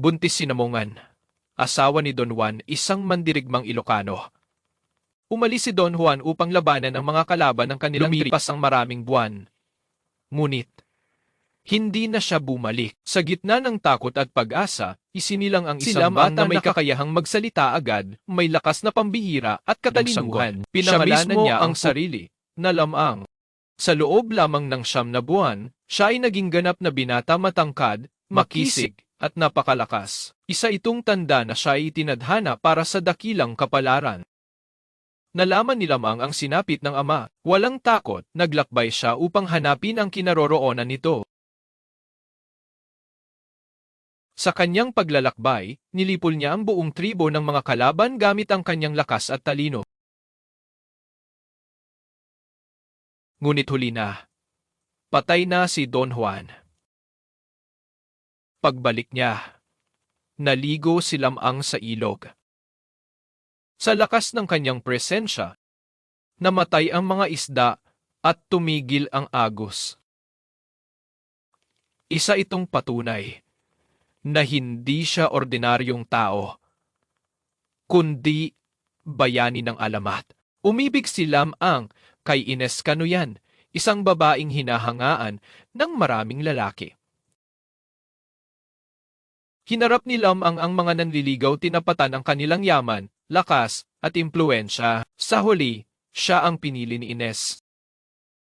Buntis si Namongan, asawa ni Don Juan, isang mandirigmang Ilocano. Umalis si Don Juan upang labanan ang mga kalaban ng kanilang lumipas ang maraming buwan. Ngunit, hindi na siya bumalik. Sa gitna ng takot at pag-asa, isinilang ang isang bata na may kakayahang magsalita agad, may lakas na pambihira at katalinuhan. Pinangalanan niya ang sarili na Lamang. Sa loob lamang ng 9 na buwan, siya ay naging ganap na binata, matangkad, makisig, at napakalakas. Isa itong tanda na siya ay itinadhana para sa dakilang kapalaran. Nalaman ni Lamang ang sinapit ng ama. Walang takot, naglakbay siya upang hanapin ang kinaroroonan nito. Sa kanyang paglalakbay, nilipol niya ang buong tribo ng mga kalaban gamit ang kanyang lakas at talino. Ngunit huli na, patay na si Don Juan. Pagbalik niya, naligo si Lamang sa ilog. Sa lakas ng kanyang presensya, namatay ang mga isda at tumigil ang agos. Isa itong patunay na hindi siya ordinaryong tao, kundi bayani ng alamat. Umibig si Lamang kay Ines Canoyan, isang babaeng hinahangaan ng maraming lalaki. Hinarap ni Lamang ang mga nanliligaw, tinapatan ang kanilang yaman, lakas, at impluensya. Sa huli, siya ang pinili ni Ines.